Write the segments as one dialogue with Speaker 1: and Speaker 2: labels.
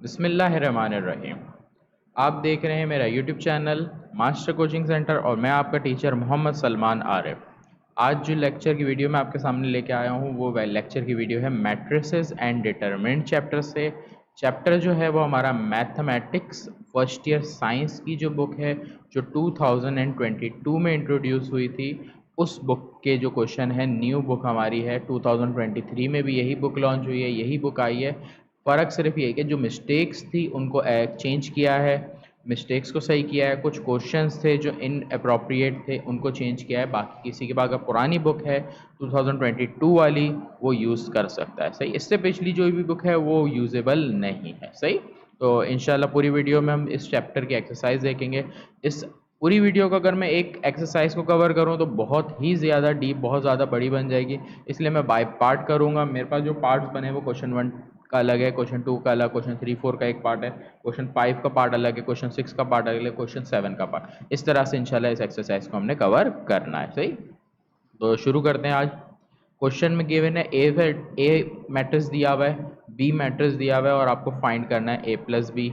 Speaker 1: बिस्मिल्लाहिर्रहमानिर्रहीम। आप देख रहे हैं मेरा YouTube channel master coaching centre और मैं आपका टीचर मोहम्मद सलमान आरिफ। आज जो लेक्चर की वीडियो मैं आपके सामने लेके आया हूँ वो लेक्चर की वीडियो है मैट्रिसेस एंड डिटरमिनेंट चैप्टर से। चैप्टर जो है वो हमारा मैथमेटिक्स फर्स्ट ईयर साइंस की जो बुक है जो 2022 में इंट्रोड्यूस हुई थी, उस बुक के जो क्वेश्चन है न्यू बुक हमारी है 2023 में भी यही बुक लॉन्च हुई है, यही बुक आई है। फ़र्क सिर्फ ये है कि जो मिस्टेक्स थी उनको चेंज किया है, मिस्टेक्स को सही किया है, कुछ क्वेश्चंस थे जो इन अप्रोप्रिएट थे उनको चेंज किया है। बाकी किसी के पास अगर पुरानी बुक है 2022 वाली वो यूज़ कर सकता है, सही। इससे पिछली जो भी बुक है वो यूजेबल नहीं है, सही। तो इंशाल्लाह पूरी वीडियो में हम इस चैप्टर की एक्सरसाइज देखेंगे। इस पूरी वीडियो को अगर मैं एक एक्सरसाइज को कवर करूं तो बहुत ही ज़्यादा डीप, बहुत ज़्यादा बड़ी बन जाएगी, इसलिए मैं बाय पार्ट करूंगा। मेरे पास जो पार्ट्स बने वो क्वेश्चन 1 का अलग है, क्वेश्चन 2 का अलग, क्वेश्चन 3 4 का एक पार्ट है, क्वेश्चन 5 का पार्ट अलग है, क्वेश्चन 6 का पार्ट अलग है, क्वेश्चन 7 का पार्ट। इस तरह से इंशाल्लाह इस एक्सरसाइज को हमने कवर करना है, सही। तो शुरू करते हैं। आज क्वेश्चन में गिवन है ए मैट्रिक्स दिया हुआ है, बी मैट्रिक्स दिया हुआ है और आपको फाइंड करना है A plus B,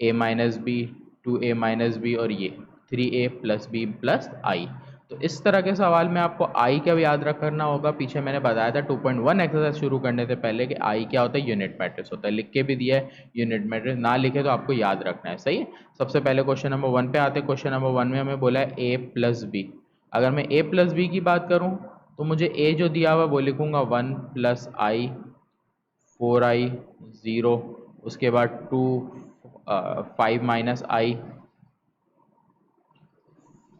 Speaker 1: A minus B, 2a minus B और ये 3a प्लस बी प्लस आई। तो इस तरह के सवाल में आपको आई का भी याद रखना होगा। पीछे मैंने बताया था 2.1 एक्सरसाइज शुरू करने से पहले कि आई क्या होता है, यूनिट मैट्रिक्स होता है। लिख के भी दिया है यूनिट मैट्रिक्स, ना लिखे तो आपको याद रखना है, सही है। सबसे पहले क्वेश्चन नंबर 1 पे आते हैं। क्वेश्चन नंबर 1 में हमें बोला है ए प्लस बी। अगर मैं ए प्लस बी की बात करूं तो मुझे ए जो दिया हुआ वो लिखूंगा 1 प्लस आई, 4i, 0, उसके बाद 2, 5 माइनस आई,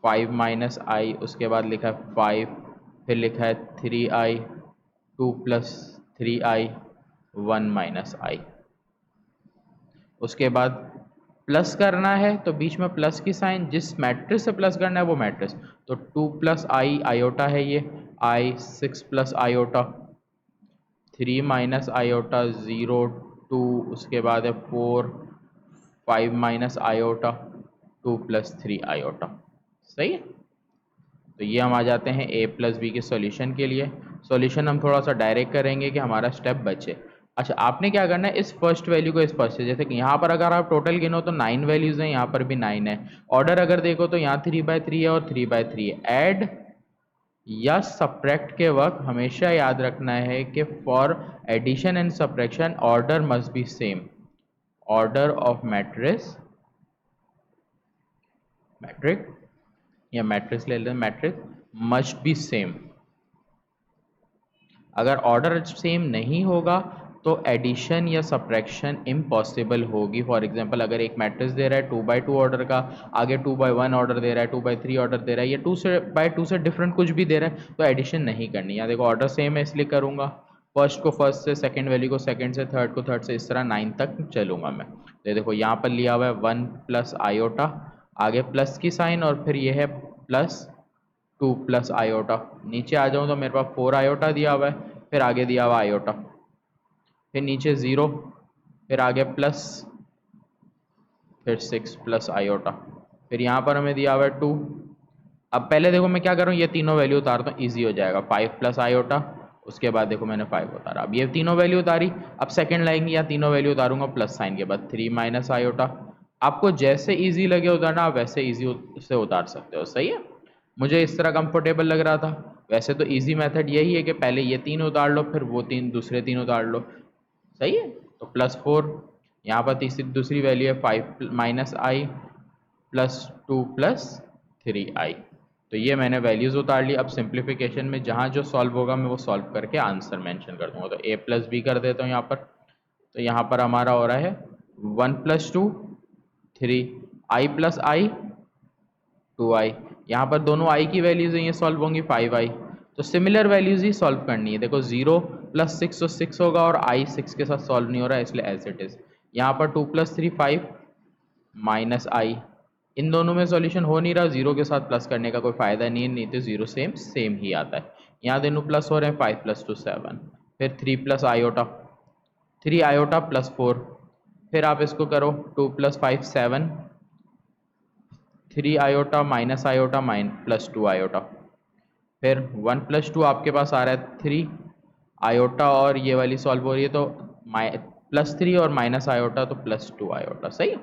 Speaker 1: 5 माइनस आई, उसके बाद लिखा है 5, फिर लिखा है 3i, 2 प्लस 3i, 1 माइनस आई। उसके बाद प्लस करना है तो बीच में प्लस की साइन, जिस मैट्रिक्स से प्लस करना है वो मैट्रिक्स। तो 2 प्लस आई आयोटा है ये, आई 6 प्लस आयोटा, 3 माइनस आयोटा 0, 2, उसके बाद है 4, 5 माइनस आयोटा, 2 प्लस 3 आयोटा, सही है। तो ये हम आ जाते हैं ए प्लस बी के सॉल्यूशन के लिए। सॉल्यूशन हम थोड़ा सा डायरेक्ट करेंगे कि हमारा स्टेप बचे। अच्छा, आपने क्या करना है, इस फर्स्ट वैल्यू को इस फर्स्ट से, जैसे कि यहाँ पर अगर आप टोटल गिनो तो 9 वैल्यूज हैं, यहाँ पर भी 9 है। ऑर्डर अगर देखो तो यहाँ 3/3 है और 3/3 है। ऐड या सब्ट्रैक्ट के वक्त हमेशा याद रखना है कि for addition and subtraction order must be same. Order of matrix या मैट्रिक्स ले लेते हैं, मैट्रिक्स मस्ट बी सेम। अगर ऑर्डर सेम नहीं होगा तो एडिशन या सब्ट्रैक्शन इम्पॉसिबल होगी। फॉर एग्जांपल अगर एक मैट्रिक्स दे रहा है 2/2 ऑर्डर का, आगे 2/1 ऑर्डर दे रहा है, 2/3 ऑर्डर दे रहा है, या 2/2 से डिफरेंट कुछ भी दे रहा है तो एडिशन नहीं करनी। यहाँ देखो ऑर्डर सेम है इसलिए करूँगा, फर्स्ट को फर्स्ट से, सेकेंड वैल्यू को सेकेंड से, थर्ड को थर्ड से, इस तरह 9 तक चलूँगा मैं। तो देखो यहाँ पर लिया हुआ है 1 प्लस आयोटा, आगे प्लस की साइन और फिर ये है प्लस 2 प्लस आयोटा। नीचे आ जाऊँ तो मेरे पास 4 आयोटा दिया हुआ है, फिर आगे दिया हुआ आयोटा, फिर नीचे 0, फिर आगे प्लस, फिर 6 प्लस आयोटा, फिर यहाँ पर हमें दिया हुआ है 2। अब पहले देखो मैं क्या कर रहा हूँ, ये तीनों वैल्यू उतारता हूँ, ईजी हो जाएगा। 5 प्लस आयोटा, उसके बाद देखो मैंने 5 उतारा, अब ये तीनों वैल्यू उतारी। अब सेकंड लाइन की या तीनों वैल्यू उतारूंगा प्लस साइन के बाद, 3 माइनस आयोटा। आपको जैसे ईजी लगे उतारना आप वैसे ईजी से उतार सकते हो, सही है। मुझे इस तरह कंफर्टेबल लग रहा था। वैसे तो इजी मेथड यही है कि पहले ये 3 उतार लो फिर वो दूसरे 3 उतार लो, सही है। तो +4, यहाँ पर तीसरी दूसरी वैल्यू है 5 माइनस आई प्लस 2 प्लस 3i। तो ये मैंने वैल्यूज़ उतार ली। अब सिंप्लीफिकेशन में जहाँ जो सॉल्व होगा मैं वो सॉल्व करके आंसर मेंशन कर दूंगा। तो a प्लस बी कर देता हूँ यहाँ पर। तो यहाँ पर हमारा हो रहा है 1 plus 2 3, i plus I 2i। यहाँ पर दोनों i की वैल्यूज हैं, ये सॉल्व होंगी 5i। तो सिमिलर वैल्यूज ही सॉल्व करनी है। देखो 0 प्लस 6 तो 6 होगा और i 6 के साथ सॉल्व नहीं हो रहा है इसलिए एज इट इज। यहाँ पर 2 प्लस 3 5 माइनस आई, इन दोनों में सॉल्यूशन हो नहीं रहा, 0 के साथ प्लस करने का कोई फायदा नहीं है, नहीं तो 0 सेम सेम ही आता है। यहाँ दोनों प्लस हो रहे हैं, 5 प्लस 2 7, फिर 3 प्लस आयोटा, 3 आयोटा प्लस 4, फिर आप इसको करो 2 plus 5 7, 3 iota minus iota plus 2 iota, फिर 1 प्लस 2 आपके पास आ रहा है 3 आयोटा और ये वाली सॉल्व हो रही है तो +3 और माइनस आयोटा तो +2 आयोटा, सही है।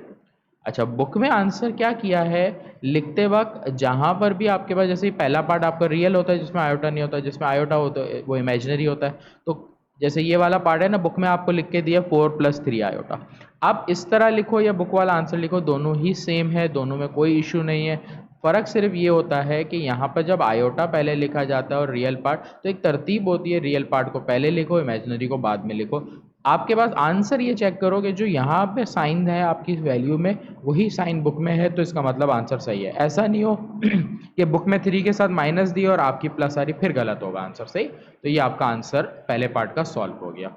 Speaker 1: अच्छा, बुक में आंसर क्या किया है, लिखते वक्त जहां पर भी आपके पास, जैसे पहला पार्ट आपका रियल होता है जिसमें आयोटा नहीं होता, जिसमें आयोटा होता है वो इमेजिनरी होता है, तो जैसे ये वाला पार्ट है ना, बुक में आपको लिख के दिया 4 + 3 आयोटा। आप इस तरह लिखो या बुक वाला आंसर लिखो, दोनों ही सेम है, दोनों में कोई इशू नहीं है। फ़र्क सिर्फ ये होता है कि यहाँ पर जब आयोटा पहले लिखा जाता है और रियल पार्ट, तो एक तरतीब होती है, रियल पार्ट को पहले लिखो, इमेजिनरी को बाद में लिखो। आपके पास आंसर ये चेक करो कि जो यहाँ पे साइन है आपकी वैल्यू में, वही साइन बुक में है, तो इसका मतलब आंसर सही है। ऐसा नहीं हो कि बुक में 3 के साथ माइनस दी और आपकी प्लस आ रही, फिर गलत होगा आंसर, सही। तो ये आपका आंसर पहले पार्ट का सॉल्व हो गया।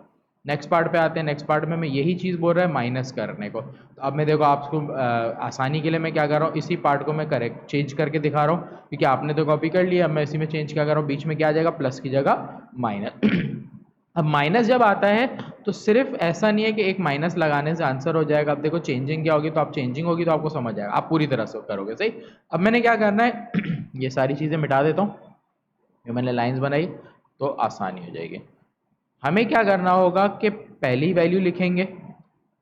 Speaker 1: नेक्स्ट पार्ट पे आते हैं। नेक्स्ट पार्ट में मैं यही चीज़ बोल रहा है माइनस करने को। तो अब मैं देखो आपको आसानी के लिए मैं क्या कर रहा हूँ, इसी पार्ट को मैं करेक्ट चेंज करके दिखा रहा हूँ, क्योंकि आपने तो कॉपी कर लिया, मैं इसी में चेंज क्या कर रहा हूँ, बीच में क्या आ जाएगा, प्लस की जगह माइनस। अब माइनस जब आता है तो सिर्फ ऐसा नहीं है कि एक माइनस लगाने से आंसर हो जाएगा। अब देखो चेंजिंग क्या होगी, तो आप चेंजिंग होगी तो आपको समझ आएगा, आप पूरी तरह से करोगे, सही। अब मैंने क्या करना है ये सारी चीज़ें मिटा देता हूँ, जो मैंने लाइंस बनाई, तो आसानी हो जाएगी। हमें क्या करना होगा कि पहली वैल्यू लिखेंगे,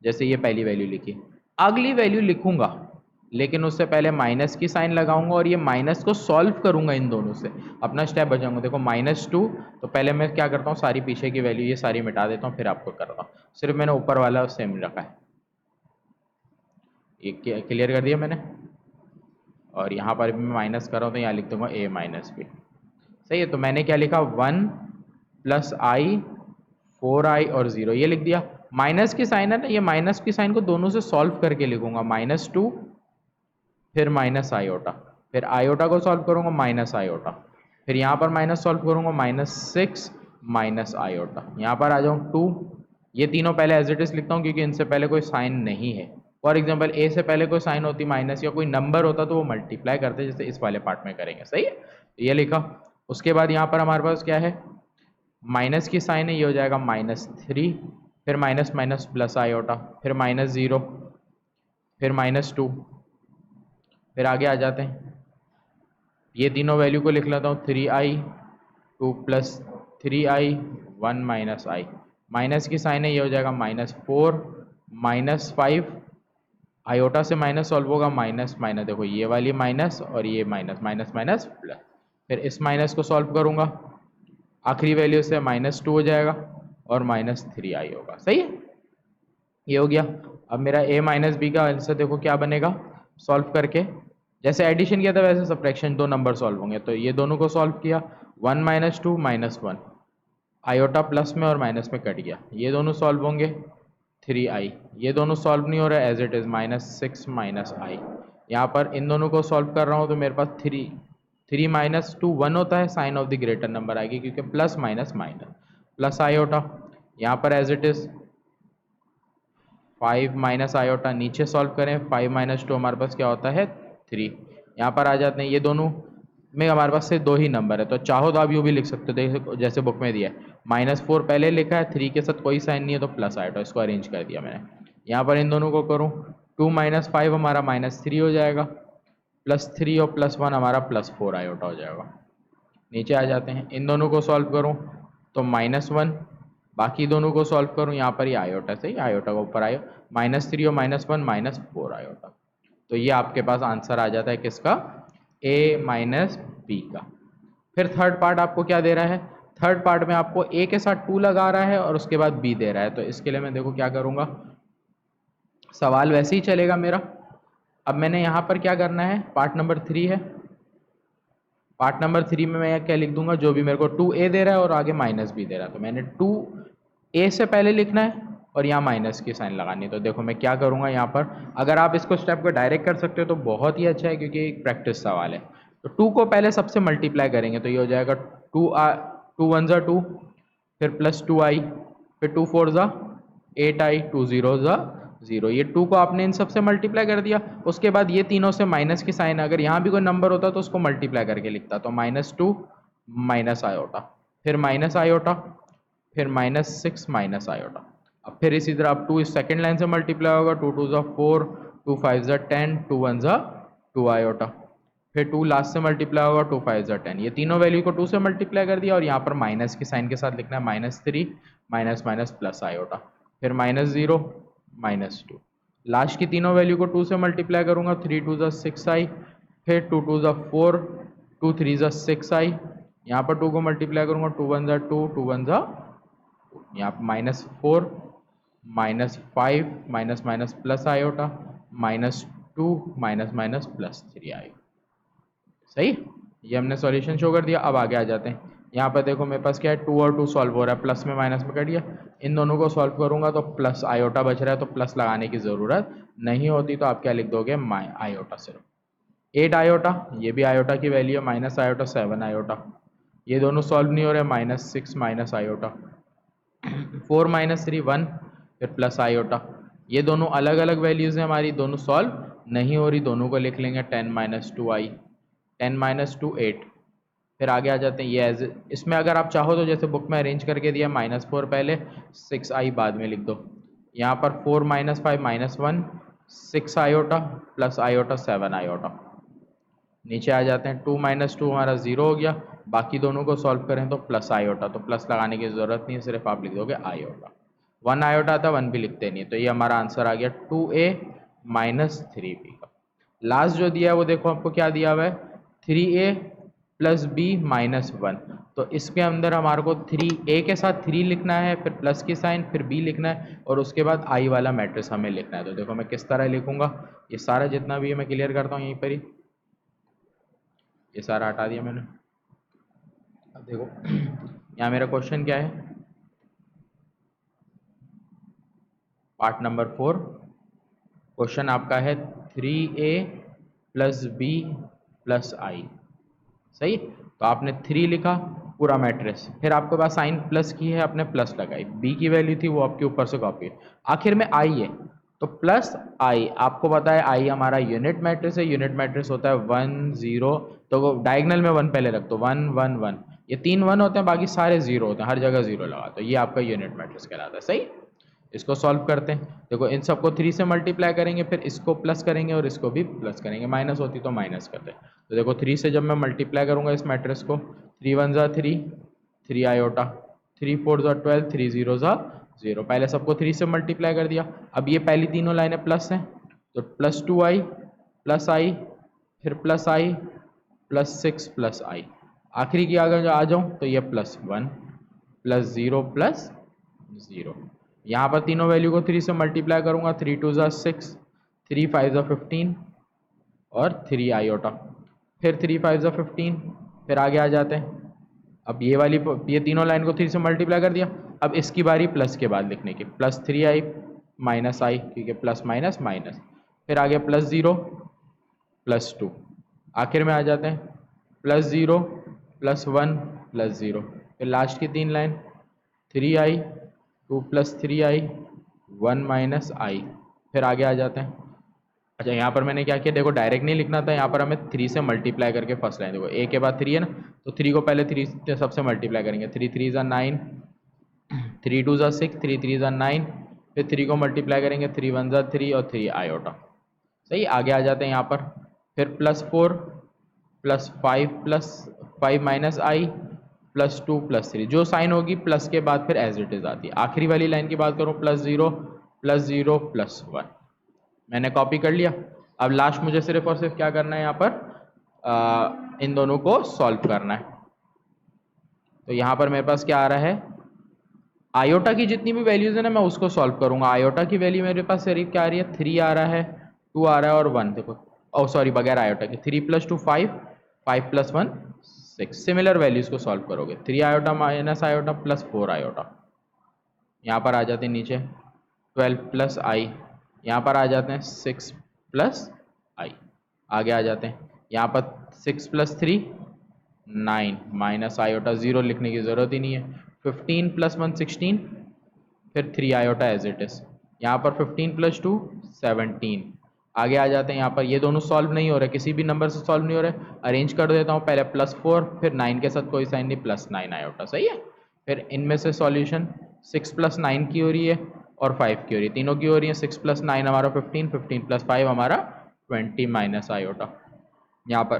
Speaker 1: जैसे ये पहली वैल्यू लिखी, अगली वैल्यू लिखूंगा, लेकिन उससे पहले माइनस की साइन लगाऊंगा और ये माइनस को सॉल्व करूंगा इन दोनों से, अपना स्टेप बचाऊंगा। देखो -2, तो पहले मैं क्या करता हूँ, सारी पीछे की वैल्यू ये सारी मिटा देता हूँ, फिर आपको करता हूँ। सिर्फ मैंने ऊपर वाला सेम रखा है, ये क्लियर कर दिया मैंने। और यहाँ पर भी मैं माइनस कर रहा हूँ, तो यहाँ लिख दूंगा a-b, सही है। तो मैंने क्या लिखा, 1 + i 4i और 0, ये लिख दिया। माइनस की साइन है ना, ये माइनस की साइन को दोनों से सॉल्व करके लिखूंगा, -2 फिर माइनस आयोटा, फिर आयोटा को सॉल्व करूंगा माइनस आयोटा, फिर यहाँ पर माइनस सॉल्व करूंगा -6 माइनस आयोटा। यहाँ पर आ जाऊँ 2, ये तीनों पहले एज इट इज लिखता हूँ क्योंकि इनसे पहले कोई साइन नहीं है। फॉर एग्जाम्पल ए से पहले कोई साइन होती माइनस या कोई नंबर होता तो वो मल्टीप्लाई करते, जैसे इस वाले पार्ट में करेंगे, सही है। ये लिखा। उसके बाद यहाँ पर हमारे पास क्या है, माइनस की साइन है, ये हो जाएगा -3, फिर माइनस माइनस प्लस आयोटा, फिर -0, फिर -2, फिर आगे आ जाते हैं। ये तीनों वैल्यू को लिख लेता हूँ, 3i 2 + 3i 1 - i, माइनस की साइन है, ये हो जाएगा -4 -5, आयोटा से माइनस सॉल्व होगा, माइनस माइनस, देखो ये वाली माइनस और ये माइनस, माइनस माइनस प्लस, फिर इस माइनस को सॉल्व करूँगा, आखिरी वैल्यू से -2 हो जाएगा और -3i होगा, सही है। ये हो गया। अब मेरा a - b का आंसर देखो क्या बनेगा, सॉल्व करके जैसे एडिशन किया था वैसे सब्ट्रैक्शन, दो नंबर सॉल्व होंगे, तो ये दोनों को सॉल्व किया, 1 - 2 -1, आयोटा प्लस में और माइनस में कट गया, ये दोनों सॉल्व होंगे, 3i, ये दोनों सॉल्व नहीं हो रहा है, एज इट इज़ -6 - i। यहाँ पर इन दोनों को सॉल्व कर रहा हूँ तो मेरे पास 3 - 2 1 होता है, sign of the greater number आएगी क्योंकि plus minus minus, plus iota, यहाँ पर as it is 5 minus iota, नीचे सॉल्व करें, 5 - 2 हमारे पास क्या होता है 3, यहाँ पर आ जाते हैं, ये दोनों में हमारे पास से दो ही नंबर है, तो चाहो तो आप यूँ भी लिख सकते हो, देखो जैसे बुक में दिया है, -4 पहले लिखा है, 3 के साथ कोई साइन नहीं है तो प्लस आयोटा, इसको अरेंज कर दिया मैंने। यहाँ पर इन दोनों को करूँ, 2 - 5 हमारा -3 हो जाएगा, +3 और +1 हमारा +4 आयोटा हो जाएगा। नीचे आ जाते हैं, इन दोनों को सॉल्व करूँ तो -1, बाकी दोनों को सॉल्व करूँ, यहाँ पर ये आयोटा से, आयोटा को ऊपर आयो, -3 और -1 -4 आयोटा, तो ये आपके पास आंसर आ जाता है किसका, a - b का। फिर थर्ड पार्ट आपको क्या दे रहा है, थर्ड पार्ट में आपको a के साथ 2 लगा रहा है और उसके बाद b दे रहा है, तो इसके लिए मैं देखो क्या करूँगा, सवाल वैसे ही चलेगा मेरा। अब मैंने यहाँ पर क्या करना है, पार्ट नंबर 3 है, पार्ट नंबर 3 में मैं क्या लिख दूंगा, जो भी मेरे को 2a दे रहा है और आगे -b दे रहा है, तो मैंने 2a से पहले लिखना है और यहाँ माइनस की साइन लगानी है। तो देखो मैं क्या करूँगा यहाँ पर, अगर आप इसको स्टेप को डायरेक्ट कर सकते हो तो बहुत ही अच्छा है क्योंकि एक प्रैक्टिस सवाल है। तो 2 को पहले सबसे मल्टीप्लाई करेंगे, तो ये हो जाएगा 2 1 ज़ा 2, फिर +2i, फिर 2 4 ज़ा 8i, 2 0 ज़ा 0, ये 2 को आपने इन सबसे मल्टीप्लाई कर दिया। उसके बाद ये तीनों से माइनस की साइन, अगर यहाँ भी कोई नंबर होता तो उसको मल्टीप्लाई करके लिखता, तो -2 माइनस आयोटा, फिर माइनस आयोटा, फिर -6 माइनस आयोटा। अब फिर इसी तरह अब 2 इस सेकेंड लाइन से मल्टीप्लाई होगा, 2 2 ज़ा 4, 2 5 ज़ा 10, 2 1 ज़ा 2 आयोटा, फिर 2 लास्ट से मल्टीप्लाई होगा, 2 5 ज़ा 10, ये तीनों वैल्यू को 2 से मल्टीप्लाई कर दिया और यहाँ पर माइनस की साइन के साथ लिखना है -3 माइनस माइनस प्लस आयोटा, फिर -0 -2। लास्ट की तीनों वैल्यू को 2 से मल्टीप्लाई करूंगा, 3 2 ज़ा 6i, फिर 2 2 ज़ा 4, 2 3 ज़ा 6i। यहाँ पर 2 को मल्टीप्लाई करूंगा, 2 1 ज़ा 2, 2 1 ज़ा, यहाँ पर -4 -5 minus minus plus iota, -2 minus minus plus 3 iota. सही, ये हमने सॉल्यूशन शो कर दिया। अब आगे आ जाते हैं। यहाँ पर देखो मेरे पास क्या है, 2 और 2 सॉल्व हो रहा है, प्लस में माइनस में कट गया। इन दोनों को सॉल्व करूंगा तो प्लस आयोटा बच रहा है, तो प्लस लगाने की ज़रूरत नहीं होती, तो आप क्या लिख दोगे, आयोटा सिर्फ। 8 आयोटा, ये भी आयोटा की वैल्यू है, माइनस आयोटा 7 आयोटा। ये दोनों सॉल्व नहीं हो रहे, -6 माइनस आयोटा, 4 -3 1, फिर प्लस आयोटा। ये दोनों अलग अलग वैल्यूज़ हैं हमारी, दोनों सॉल्व नहीं हो रही, दोनों को लिख लेंगे 10 - 2i, 10 - 2 8। फिर आगे आ जाते हैं, ये एज इसमें अगर आप चाहो तो जैसे बुक में अरेंज करके दिया, -4 पहले 6i बाद में लिख दो। यहाँ पर 4 - 5 -1, 6 आयोटा प्लस आयोटा 7 आयोटा। नीचे आ जाते हैं, 2 - 2 हमारा 0 हो गया। बाकी दोनों को सॉल्व करें तो प्लस आयोटा, तो प्लस लगाने की ज़रूरत नहीं है, सिर्फ आप लिख दोगे आयोटा। 1 आयोटा था, 1 भी लिखते नहीं, तो ये हमारा आंसर आ गया 2a - 3b का। लास्ट जो दिया है वो देखो आपको क्या दिया हुआ है, 3a + b - 1। तो इसके अंदर हमारे को 3a के साथ 3 लिखना है, फिर प्लस की साइन, फिर b लिखना है, और उसके बाद i वाला मैट्रिक्स हमें लिखना है। तो देखो मैं किस तरह लिखूंगा, ये सारा जितना भी है मैं क्लियर करता हूँ यहीं पर ही। ये सारा हटा दिया मैंने। अब देखो यहाँ मेरा क्वेश्चन क्या है, पार्ट नंबर 4। क्वेश्चन आपका है 3a + b + i। सही, तो आपने 3 लिखा पूरा मैट्रिक्स, फिर आपके पास साइन प्लस की है, आपने प्लस लगाई, b की वैल्यू थी वो आपके ऊपर से कॉपी है, आखिर में i है तो प्लस i। आपको पता है i हमारा यूनिट मैट्रिक्स है, यूनिट मैट्रिक्स होता है 1 0, तो वो डायगोनल में 1 पहले रख दो, 1 1 1, ये 3 1 होते हैं, बाकी सारे 0 होते हैं, हर जगह 0 लगा, तो ये आपका यूनिट मैट्रिक्स कहलाता है। सही, इसको सॉल्व करते हैं। देखो इन सबको 3 से मल्टीप्लाई करेंगे, फिर इसको प्लस करेंगे और इसको भी प्लस करेंगे, माइनस होती तो माइनस करते हैं। तो देखो 3 से जब मैं मल्टीप्लाई करूंगा इस मैट्रिक्स को, 3 1 ज़ा 3, 3 आयोटा, 3 4 ज़ा 12, 3 0 ज़ा 0। पहले सबको 3 से मल्टीप्लाई कर दिया। अब ये पहली तीनों लाइनें प्लस हैं, तो +2i प्लस आई, फिर प्लस आई +6 प्लस आई, आखिरी की अगर आ जाऊँ तो ये +1 +0 +0। यहाँ पर तीनों वैल्यू को 3 से मल्टीप्लाई करूँगा, 3 2 ज़ा 6, 3 5 ज़ा 15 और 3 आयोटा, फिर 3 5 ज़ा 15। फिर आगे आ जाते हैं। अब ये तीनों लाइन को 3 से मल्टीप्लाई कर दिया। अब इसकी बारी प्लस के बाद लिखने की, +3i -i, क्योंकि प्लस माइनस माइनस, फिर आगे +0 +2, आखिर में आ जाते हैं +0 +1 +0। फिर लास्ट की 3 लाइन, 3i 2 + 3i 1 - i। फिर आगे आ जाते हैं। अच्छा यहाँ पर मैंने क्या किया, देखो डायरेक्ट नहीं लिखना था, यहाँ पर हमें 3 से मल्टीप्लाई करके फर्स्ट लाइन, देखो a के बाद 3 है ना, तो 3 को पहले 3 से सबसे मल्टीप्लाई करेंगे, 3 3 ज़ा 9, 3 2 ज़ा 6, 3 3 ज़ा 9, फिर 3 को मल्टीप्लाई करेंगे, 3 1 ज़ा 3 और 3 आयोटा। सही, आगे आ जाते हैं यहाँ पर, फिर +4 +5 -i +2 +3, जो साइन होगी प्लस के बाद फिर एज इट इज आती है। आखिरी वाली लाइन की बात करूँ, +0 +0 +1, मैंने कॉपी कर लिया। अब लास्ट मुझे सिर्फ और सिर्फ क्या करना है, यहाँ पर इन दोनों को सॉल्व करना है। तो यहाँ पर मेरे पास क्या आ रहा है, आयोटा की जितनी भी वैल्यूज है ना, मैं उसको सॉल्व करूंगा। आयोटा की वैल्यू मेरे पास सिर्फ क्या आ रही है, 3 आ रहा है, 2 आ रहा है और 1। देखो ओ सॉरी, बगैर आयोटा के 3 + 2 5, 5 + 1 6। सिमिलर वैल्यूज को सॉल्व करोगे, 3 आयोटा माइनस आयोटा +4 आयोटा। यहाँ पर आ जाते हैं नीचे 12 + i, यहाँ पर आ जाते हैं 6 + i। आगे आ जाते हैं, यहाँ पर 6 + 3 9 माइनस आयोटा, 0 लिखने की ज़रूरत ही नहीं है। 15 + 1 16, फिर 3 आयोटा एज इट इज़। यहाँ पर 15 + 2 17। आगे आ जाते हैं, यहाँ पर ये दोनों सॉल्व नहीं हो रहे, किसी भी नंबर से सॉल्व नहीं हो रहे, अरेंज कर देता हूँ, पहले +4, फिर 9 के साथ कोई साइन नहीं, +9 आयोटा। सही है, फिर इनमें से सॉल्यूशन 6 + 9 की हो रही है और 5 की हो रही है, तीनों की हो रही है। 6 + 9 हमारा 15, 15 + 5 हमारा 20 माइनस आयोटा। यहाँ पर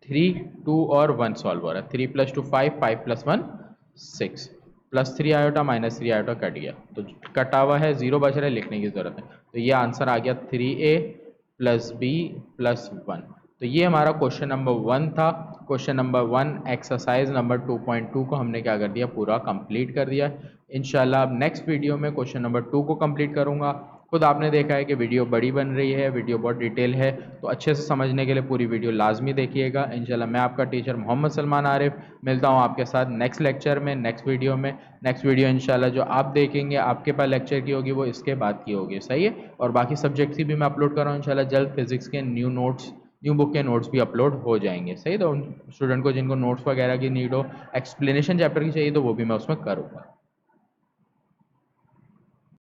Speaker 1: 3 2 और 1 सॉल्व हो रहा है, 3 + 2 5, 5 + 1 6। +3 आयोटा -3 आयोटा कट गया, तो कटा हुआ है, 0 बच रहा है, लिखने की ज़रूरत है। तो ये आंसर आ गया 3a + b + 1। तो ये हमारा क्वेश्चन नंबर 1 था। क्वेश्चन नंबर 1 एक्सरसाइज नंबर 2.2 को हमने क्या कर दिया, पूरा कंप्लीट कर दिया। इंशाल्लाह अब नेक्स्ट वीडियो में क्वेश्चन नंबर 2 को कंप्लीट करूँगा। खुद आपने देखा है कि वीडियो बड़ी बन रही है, वीडियो बहुत डिटेल है, तो अच्छे से समझने के लिए पूरी वीडियो लाजमी देखिएगा। इंशाल्लाह मैं आपका टीचर मोहम्मद सलमान आरिफ मिलता हूँ आपके साथ नेक्स्ट लेक्चर में, नेक्स्ट वीडियो में। नेक्स्ट वीडियो इंशाल्लाह जो आप देखेंगे आपके पास लेक्चर की होगी, वो इसके बाद की होगी, सही है। और बाकी सब्जेक्ट की भी मैं अपलोड कर रहा हूँ इंशाल्लाह जल्द। फिजिक्स के न्यू नोट्स, न्यू बुक के नोट्स भी अपलोड हो जाएंगे, सही। तो उन स्टूडेंट को जिनको नोट्स वगैरह की नीड हो, एक्सप्लेनेशन चैप्टर की चाहिए, तो वो भी मैं उसमें करूँगा।